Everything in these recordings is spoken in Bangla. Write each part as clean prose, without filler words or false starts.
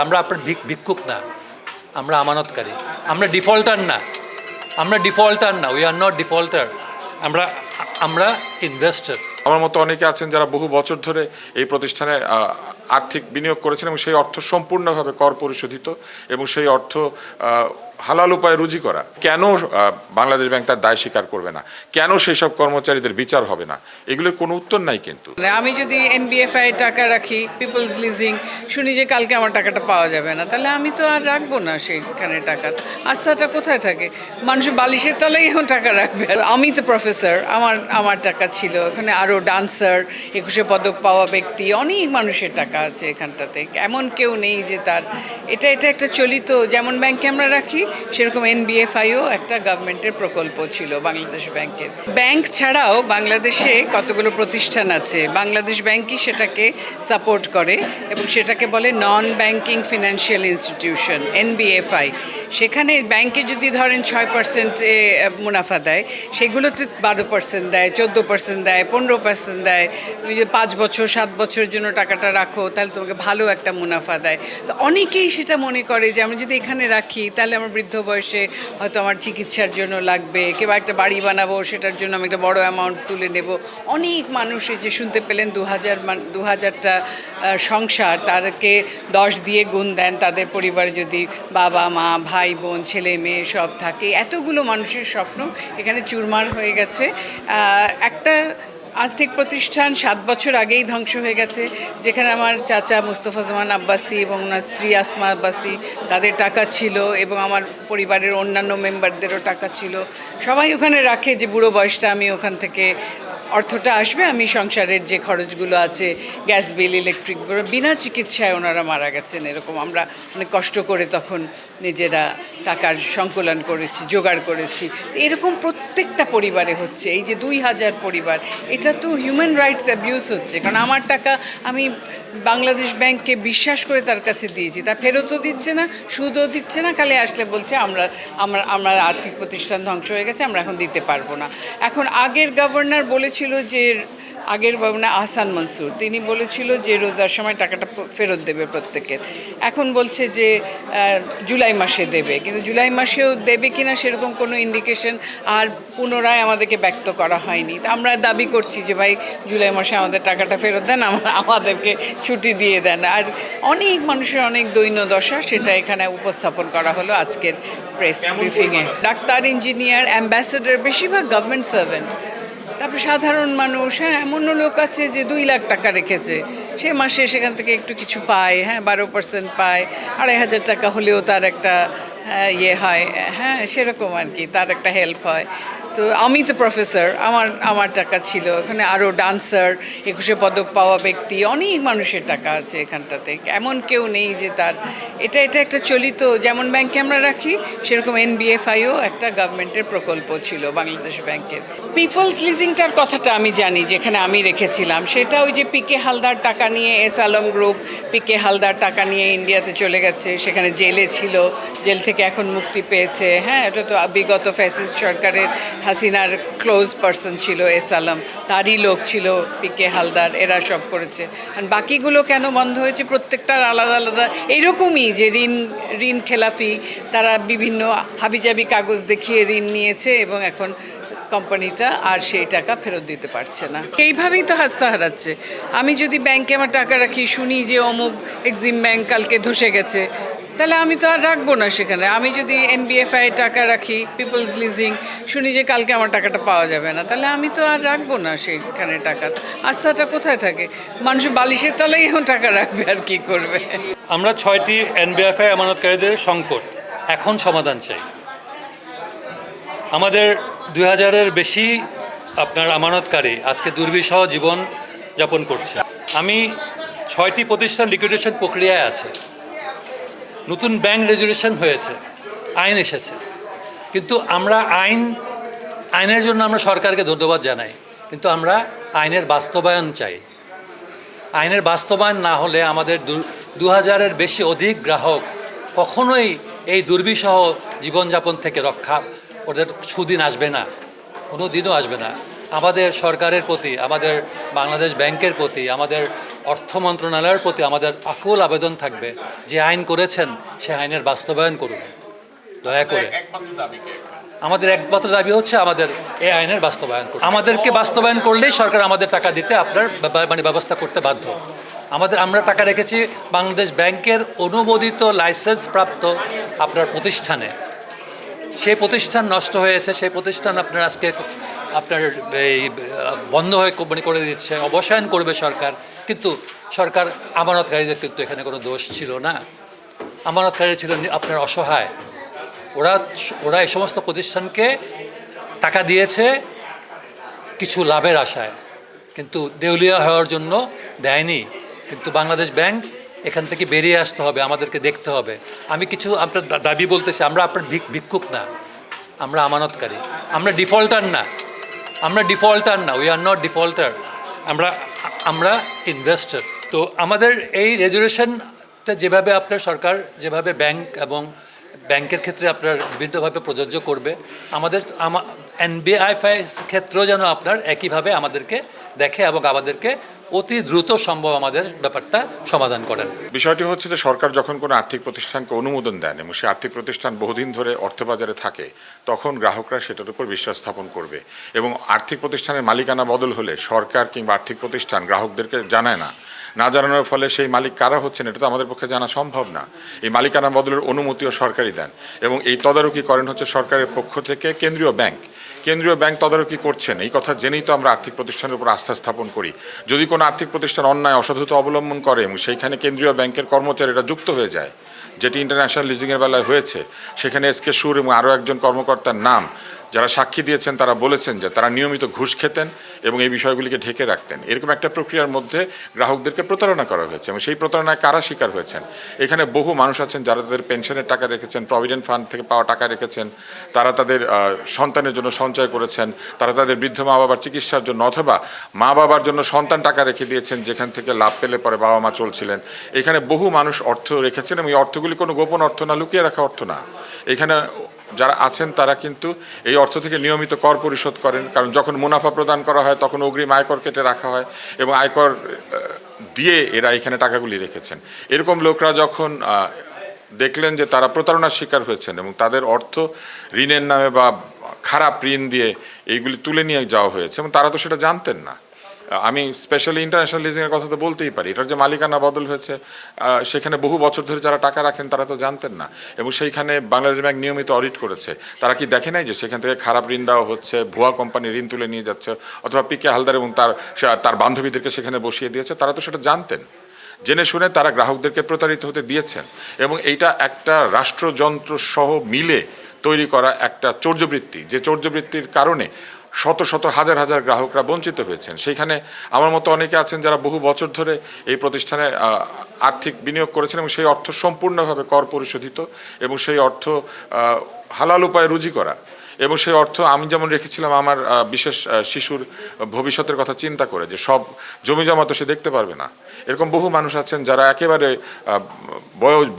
আমরা আপনার ভিক্ষুক না, আমরা আমানতকারী। আমরা ডিফল্টার না, উই আর নট ডিফল্টার। আমরা আমরা ইনভেস্টর। আমার মতো অনেকে আছেন যারা বহু বছর ধরে এই প্রতিষ্ঠানে আর্থিক বিনিয়োগ করেছেন এবং সেই অর্থ সম্পূর্ণভাবে কর পরিশোধিত এবং সেই অর্থ হালাল উপায়ে রুজি করা। কেন বাংলাদেশ ব্যাংক তার দায় স্বীকার করবে না? কেন সেই সব কর্মচারীদের বিচার হবে না? এগুলোর কোনো উত্তর নাই। কিন্তু আমি যদি এনবিএফআই টাকা রাখি, পিপলস লিজিং, শুনি যে কালকে আমার টাকাটা পাওয়া যাবে না, তাহলে আমি তো আর রাখবো না সেইখানে টাকা। আস্থাটা কোথায় থাকে? মানুষ বালিশের তলায় এখন টাকা রাখবে। আমি তো প্রফেসর, আমার টাকা ছিল ওখানে, আরও ডান্সার, 21শে পদক পাওয়া ব্যক্তি, অনেক মানুষের টাকা আছে এখানটাতে। এমন কেউ নেই যে তার এটা একটা চলিত, যেমন ব্যাংকে আমরা রাখি সেরকম এনবিএফআইও একটা গভর্নমেন্টের প্রকল্প ছিল বাংলাদেশ ব্যাংকের। ব্যাংক ছাড়াও বাংলাদেশে কতগুলো প্রতিষ্ঠান আছে, বাংলাদেশ ব্যাংকই সেটাকে সাপোর্ট করে এবং সেটাকে বলে non banking financial institution, NBFI. সেখানে ব্যাংকে যদি ধরেন 6% মুনাফা দেয়, সেগুলোতে 12% দেয়, 14% দেয়, 15% দেয়। তুমি যদি 5 বছর 7 বছরের জন্য টাকাটা রাখো, তাহলে তোমাকে ভালো একটা মুনাফা দেয়। তো অনেকেই সেটা মনে করে যে আমি যদি এখানে রাখি তাহলে আমার বৃদ্ধ বয়সে হয়তো আমার চিকিৎসার জন্য লাগবে, কিংবা একটা বাড়ি বানাবো, সেটার জন্য আমি একটা বড় অ্যামাউন্ট তুলে নেব। অনেক মানুষ যে শুনতে পেলেন 2000টা সংসার, তাদেরকে 10 দিয়ে গুণ দেন, তাদের পরিবারে যদি বাবা মা ভাই বোন ছেলে মেয়ে সব থাকে, এতগুলো মানুষের স্বপ্ন এখানে চুরমার হয়ে গেছে। একটা আর্থিক প্রতিষ্ঠান 7 বছর আগেই ধ্বংস হয়ে গেছে, যেখানে আমার চাচা মুস্তফা জামান আব্বাসী এবং ওনার স্ত্রী আসমা আব্বাসী, তাদের টাকা ছিল এবং আমার পরিবারের অন্যান্য মেম্বারদেরও টাকা ছিল। সবাই ওখানে রাখে যে বুড়ো বয়সটা আমি ওখান থেকে অর্থটা আসবে, আমি সংসারের যে খরচগুলো আছে, গ্যাস বিল, ইলেকট্রিক বিল, বিনা চিকিৎসায় ওনারা মারা গেছেন। এরকম আমরা অনেক কষ্ট করে তখন নিজেরা টাকার সংকলন করেছি, জোগাড় করেছি। এরকম প্রত্যেকটা পরিবারে হচ্ছে। এই যে 2000 পরিবার, এটা তো হিউম্যান রাইটস অ্যাবিউজ হচ্ছে। কারণ আমার টাকা আমি বাংলাদেশ ব্যাংককে বিশ্বাস করে তার কাছে দিয়েছি, তা ফেরতও দিচ্ছে না, সুদও দিচ্ছে না, খালি আসলে বলছে আমরা আর্থিক প্রতিষ্ঠান ধ্বংস হয়ে গেছে, আমরা এখন দিতে পারবো না। এখন আগের গভর্নর বলেছিল যে, আগের গভর্নর আহসান মনসুর, তিনি বলেছিল যে রোজার সময় টাকাটা ফেরত দেবে প্রত্যেকের। এখন বলছে যে জুলাই মাসে দেবে, কিন্তু জুলাই মাসেও দেবে কিনা সেরকম কোনো ইন্ডিকেশন আর পুনরায় আমাদেরকে ব্যক্ত করা হয়নি। তা আমরা দাবি করছি যে ভাই জুলাই মাসে আমাদের টাকাটা ফেরত দেন, আমাদেরকে ছুটি দিয়ে দেন। আর অনেক মানুষের অনেক দৈন্যদশা, সেটা এখানে উপস্থাপন করা হলো আজকের প্রেস ব্রিফিংয়ে। ডাক্তার, ইঞ্জিনিয়ার, অ্যাম্বাসেডর, বেশিরভাগ গভর্নমেন্ট সার্ভেন্ট। তারপর সাধারণ মানুষ, এমনও লোক আছে যে 2 লাখ টাকা রেখেছে, সে মাসে সেখান থেকে একটু কিছু পায়, 12% পায়, 2500 টাকা হলেও তার একটা হয়, সেরকম আর কি, তার একটা হেল্প হয়। তো আমি তো প্রফেসর, আমার টাকা ছিল ওখানে, আরও ডান্সার, 21শে পদক পাওয়া ব্যক্তি, অনেক মানুষের টাকা আছে এখানটাতে। এমন কেউ নেই যে তার এটা একটা চলিত, যেমন ব্যাংকে আমরা রাখি সেরকম এনবিএফআইও একটা গভর্নমেন্টের প্রকল্প ছিল বাংলাদেশ ব্যাংকের। পিপলস লিজিংটার কথাটা আমি জানি, যেখানে আমি রেখেছিলাম, সেটা ওই যে পিকে হালদার টাকা নিয়ে, এস আলম গ্রুপ, পিকে হালদার টাকা নিয়ে ইন্ডিয়াতে চলে গেছে, সেখানে জেলে ছিল, জেল থেকে এখন মুক্তি পেয়েছে। এটা তো বিগত ফ্যাসিস্ট সরকারের হাসিনার ক্লোজ পার্সন ছিল এস আলম, তারই লোক ছিল পিকে হালদার, এরা সব করেছে। আর বাকিগুলো কেন বন্ধ হয়েছে? প্রত্যেকটার আলাদা আলাদা এইরকমই, যে ঋণ খেলাফি, তারা বিভিন্ন হাবিজাবি কাগজ দেখিয়ে ঋণ নিয়েছে এবং এখন কোম্পানিটা আর সেই টাকা ফেরত দিতে পারছে না। এইভাবেই তো হাস্তা হারাচ্ছে। আমি যদি ব্যাংকে আমার টাকা রাখি, শুনি যে অমুক এক্সিম ব্যাংক কালকে ধসে গেছে, তাহলে আমি তো আর রাখবো না সেখানে। আমি যদি এনবিএফআই টাকা রাখি, পিপলস লিজিং, শুনি যে কালকে আমার টাকাটা পাওয়া যাবে না, তাহলে আমি তো আর রাখবো না সেইখানে টাকা। আস্থাটা কোথায় থাকে? মানুষ বালিশের তলায় এখন টাকা রাখবে, আর কি করবে? আমরা 6টি এনবিএফআই আমানতকারীদের সংকট এখন সমাধান চাই। আমাদের 2000-এর বেশি আপনার আমানতকারী আজকে দুর্বিষহ জীবন যাপন করছে। আমি 6টি প্রতিষ্ঠান লিকুইডেশন প্রক্রিয়ায় আছে, নতুন ব্যাংক রেজুলেশন হয়েছে, আইন এসেছে, কিন্তু আমরা আইনের জন্য আমরা সরকারকে ধন্যবাদ জানাই, কিন্তু আমরা আইনের বাস্তবায়ন চাই। আইনের বাস্তবায়ন না হলে আমাদের 2000-এর বেশি অধিক গ্রাহক কখনোই এই দুর্বিষহ জীবনযাপন থেকে রক্ষা, ওদের সুদিন আসবে না, কোনো দিনও আসবে না। আমাদের সরকারের প্রতি, আমাদের বাংলাদেশ ব্যাংকের প্রতি, আমাদের অর্থ মন্ত্রণালয়ের প্রতি আমাদের আকুল আবেদন থাকবে, যে আইন করেছেন সে আইনের বাস্তবায়ন করুন দয়া করে। আমাদের একমাত্র দাবি হচ্ছে আমাদের এই আইনের বাস্তবায়ন করুন। আমাদেরকে বাস্তবায়ন করলেই সরকার আমাদের টাকা দিতে আপনার ব্যবস্থা করতে বাধ্য। আমরা টাকা রেখেছি বাংলাদেশ ব্যাংকের অনুমোদিত লাইসেন্স প্রাপ্ত আপনার প্রতিষ্ঠানে। সেই প্রতিষ্ঠান নষ্ট হয়েছে, সেই প্রতিষ্ঠান আপনার আজকে আপনার এই বন্ধ হয়ে করে দিচ্ছে, অবসায়ন করবে সরকার। কিন্তু সরকার আমানতকারীদের কিন্তু এখানে কোনো দোষ ছিল না। আমানতকারী ছিল আপনার অসহায়। ওরা এই সমস্ত প্রতিষ্ঠানকে টাকা দিয়েছে কিছু লাভের আশায়, কিন্তু দেউলিয়া হওয়ার জন্য দেয়নি। কিন্তু বাংলাদেশ ব্যাংক এখান থেকে বেরিয়ে আসতে হবে, আমাদেরকে দেখতে হবে। আমি কিছু আপনার দাবি বলতেছি, আমরা আপনার ভিক্ষুক না, আমরা আমানতকারী। আমরা ডিফল্টার না, উই আর নট ডিফল্টার, আমরা ইনভেস্টর। তো আমাদের এই রেজুলেশনটা যেভাবে আপনার সরকার যেভাবে ব্যাংক এবং ব্যাংকের ক্ষেত্রে আপনার বিভিন্নভাবে প্রযোজ্য করবে, আমাদের এনবিআইএফআই ক্ষেত্রেও যেন আপনার একইভাবে আমাদেরকে দেখে এবং আমাদেরকে অতি দ্রুত সম্ভব আমাদের ব্যাপারটা সমাধান করেন। বিষয়টি হচ্ছে যে সরকার যখন কোনো আর্থিক প্রতিষ্ঠানকে অনুমোদন দেন এবং সেই আর্থিক প্রতিষ্ঠান বহুদিন ধরে অর্থবাজারে থাকে, তখন গ্রাহকরা সেটার উপর বিশ্বাস স্থাপন করবে। এবং আর্থিক প্রতিষ্ঠানের মালিকানা বদল হলে সরকার কিংবা আর্থিক প্রতিষ্ঠান গ্রাহকদেরকে জানায় না জানানোর ফলে সেই মালিক কারা হচ্ছেন এটা তো আমাদের পক্ষে জানা সম্ভব না। এই মালিকানা বদলের অনুমতিও সরকারই দেন এবং এই তদারকি করেন হচ্ছে সরকারের পক্ষ থেকে কেন্দ্রীয় ব্যাংক তদারকি করছেন। এই কথা জেনেই তো আমরা আর্থিক প্রতিষ্ঠানের উপর আস্থা স্থাপন করি। যদি কোনো আর্থিক প্রতিষ্ঠান অন্যায় অসাধুতা অবলম্বন করে এবং সেইখানে কেন্দ্রীয় ব্যাংকের কর্মচারীরা যুক্ত হয়ে যায়, যেটি ইন্টারন্যাশনাল লিজিংয়ের বেলায় হয়েছে, সেখানে এসকে সুর এবং আরও একজন কর্মকর্তার নাম যারা সাক্ষী দিয়েছেন তারা বলেছেন যে তারা নিয়মিত ঘুষ খেতেন এবং এই বিষয়গুলিকে ঢেকে রাখতেন। এরকম একটা প্রক্রিয়ার মধ্যে গ্রাহকদেরকে প্রতারণা করা হয়েছে এবং সেই প্রতারণায় কারা শিকার হয়েছেন? এখানে বহু মানুষ আছেন যারা তাদের পেনশনের টাকা রেখেছেন, প্রভিডেন্ট ফান্ড থেকে পাওয়া টাকা রেখেছেন, তারা তাদের সন্তানের জন্য সঞ্চয় করেছেন, তারা তাদের বৃদ্ধ মা বাবার চিকিৎসার জন্য অথবা মা বাবার জন্য সন্তান টাকা রেখে দিয়েছেন, যেখান থেকে লাভ পেলে পরে বাবা মা চলছিলেন। এখানে বহু মানুষ অর্থ রেখেছেন এবং এই অর্থগুলি কোনো গোপন অর্থ না, লুকিয়ে রাখা অর্থ না। এখানে যারা আছেন তারা কিন্তু এই অর্থ থেকে নিয়মিত কর পরিশোধ করেন, কারণ যখন মুনাফা প্রদান করা হয় তখন অগ্রিম আয়কর কেটে রাখা হয় এবং আয়কর দিয়ে এরা এখানে টাকাগুলি রেখেছেন। এরকম লোকরা যখন দেখলেন যে তারা প্রতারণার শিকার হয়েছেন এবং তাদের অর্থ ঋণের নামে বা খারাপ ঋণ দিয়ে এইগুলি তুলে নিয়ে যাওয়া হয়েছে এবং তারা তো সেটা জানতেন না। আমি স্পেশালি ইন্টারন্যাশনাল লিজিংয়ের কথা তো বলতেই পারি। এটার যে মালিকানা বদল হয়েছে সেখানে বহু বছর ধরে যারা টাকা রাখেন তারা তো জানতেন না এবং সেইখানে বাংলাদেশ ব্যাংক নিয়মিত অডিট করেছে। তারা কি দেখে নাই যে সেখান থেকে খারাপ ঋণ দেওয়া হচ্ছে, ভুয়া কোম্পানি ঋণ তুলে নিয়ে যাচ্ছে, অথবা পিকে হালদার এবং তার বান্ধবীদেরকে সেখানে বসিয়ে দিয়েছে? তারা তো সেটা জানতেন। জেনে শুনে তারা গ্রাহকদেরকে প্রতারিত হতে দিয়েছেন এবং এইটা একটা রাষ্ট্রযন্ত্র সহ মিলে তৈরি করা একটা চৌর্যবৃত্তি, যে চৌর্যবৃত্তির কারণে শত শত হাজার হাজার গ্রাহকরা বঞ্চিত হয়েছেন। সেইখানে আমার মতো অনেকে আছেন যারা বহু বছর ধরে এই প্রতিষ্ঠানে আর্থিক বিনিয়োগ করেছেন এবং সেই অর্থ সম্পূর্ণভাবে কর পরিশোধিত এবং সেই অর্থ হালাল উপায়ে রুজি করা এবং সেই অর্থ আমি যেমন রেখেছিলাম আমার বিশেষ শিশুর ভবিষ্যতের কথা চিন্তা করে, যে সব জমি জমা তো সে দেখতে পারবে না। এরকম বহু মানুষ আছেন যারা একেবারে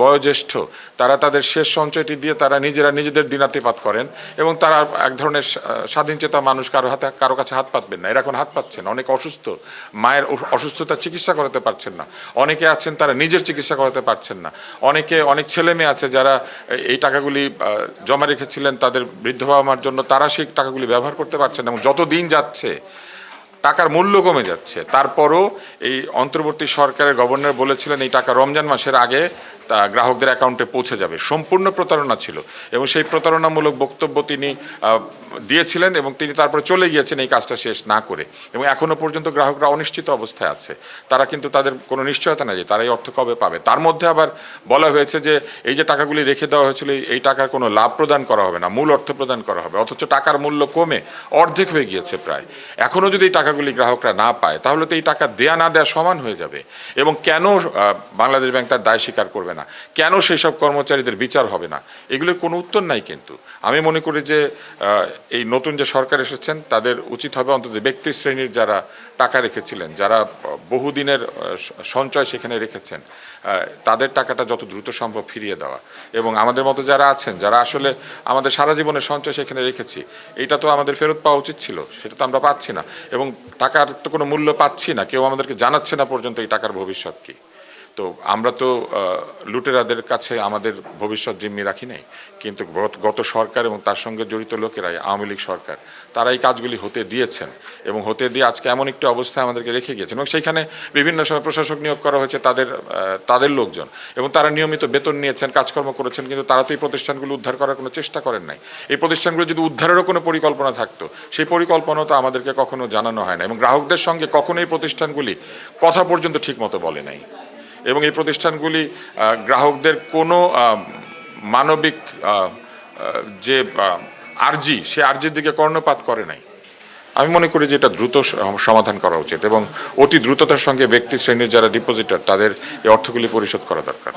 বয়োজ্যেষ্ঠ, তারা তাদের শেষ সঞ্চয়টি দিয়ে তারা নিজেদের দিনাতিপাত করেন এবং তারা এক ধরনের স্বাধীনচেতা মানুষ, কারো কাছে হাত পাতবেন না। এরা এখন হাত পাচ্ছেন, অনেক অসুস্থ, মায়ের অসুস্থতার চিকিৎসা করাতে পারছেন না, অনেকে আছেন তারা নিজের চিকিৎসা করাতে পারছেন না, অনেক ছেলে মেয়ে আছে যারা এই টাকাগুলি জমা রেখেছিলেন তাদের বৃদ্ধ বাবা মার জন্য, তারা সেই টাকাগুলি ব্যবহার করতে পারছেন না এবং যত দিন যাচ্ছে টাকার মূল্য কমে যাচ্ছে। তারপরও এই অন্তর্বর্তী সরকারের গভর্নর বলেছিলেন এই টাকা রমজান মাসের আগে তা গ্রাহকদের অ্যাকাউন্টে পৌঁছে যাবে। সম্পূর্ণ প্রতারণা ছিল এবং সেই প্রতারণামূলক বক্তব্য তিনি দিয়েছিলেন এবং তিনি তারপরে চলে গিয়েছেন এই কাজটা শেষ না করে এবং এখনও পর্যন্ত গ্রাহকরা অনিশ্চিত অবস্থায় আছে। তারা কিন্তু তাদের কোনো নিশ্চয়তা নেই যে তারা এই অর্থ কবে পাবে। তার মধ্যে আবার বলা হয়েছে যে এই যে টাকাগুলি রেখে দেওয়া হয়েছিল এই টাকার কোনো লাভ প্রদান করা হবে না, মূল অর্থ প্রদান করা হবে, অথচ টাকার মূল্য কমে অর্ধেক হয়ে গিয়েছে প্রায়। এখনও যদি এই টাকাগুলি গ্রাহকরা না পায় তাহলে তো এই টাকা দেয়া না দেয়া সমান হয়ে যাবে এবং কেন বাংলাদেশ ব্যাংক তার দায় স্বীকার করবে না, কেন সেই সব কর্মচারীদের বিচার হবে না, এগুলোর কোনো উত্তর নাই। কিন্তু আমি মনে করি যে এই নতুন যে সরকার এসেছেন তাদের উচিত হবে অন্তত ব্যক্তি শ্রেণীর যারা টাকা রেখেছিলেন, যারা বহুদিনের সঞ্চয় সেখানে রেখেছেন, তাদের টাকাটা যত দ্রুত সম্ভব ফিরিয়ে দেওয়া। এবং আমাদের মতো যারা আছেন, যারা আসলে আমাদের সারা জীবনের সঞ্চয় সেখানে রেখেছি, এইটা তো আমাদের ফেরত পাওয়া উচিত ছিল, সেটা তো আমরা পাচ্ছি না। এবং টাকার তো কোনো মূল্য পাচ্ছি না, কেউ আমাদেরকে জানাচ্ছে না পর্যন্ত এই টাকার ভবিষ্যৎ কী। তো আমরা তো লুটেরাদের কাছে আমাদের ভবিষ্যৎ জিম্মি রাখি নাই, কিন্তু গত সরকার এবং তার সঙ্গে জড়িত লোকেরাই, আওয়ামী লীগ সরকার, তারা এই কাজগুলি হতে দিয়েছেন এবং হতে দিয়ে আজকে এমন একটি অবস্থায় আমাদেরকে রেখে গিয়েছেন। এবং সেইখানে বিভিন্ন সময় প্রশাসক নিয়োগ করা হয়েছে তাদের লোকজন, এবং তারা নিয়মিত বেতন নিয়েছেন, কাজকর্ম করেছেন, কিন্তু তারা তো এই প্রতিষ্ঠানগুলো উদ্ধার করার কোনো চেষ্টা করেন নাই। এই প্রতিষ্ঠানগুলো যদি উদ্ধারেরও কোনো পরিকল্পনা থাকতো, সেই পরিকল্পনা তো আমাদেরকে কখনো জানানো হয় না, এবং গ্রাহকদের সঙ্গে কখনো এই প্রতিষ্ঠানগুলি কথা পর্যন্ত ঠিকমতো বলে নাই। এবং এই প্রতিষ্ঠানগুলি গ্রাহকদের কোনো মানবিক যে আর্জি, সে আর্জির দিকে কর্ণপাত করে নাই। আমি মনে করি যে এটা দ্রুত সমাধান করা উচিত এবং অতি দ্রুততার সঙ্গে ব্যক্তি শ্রেণীর যারা ডিপোজিটার তাদের এই অর্থগুলি পরিশোধ করা দরকার।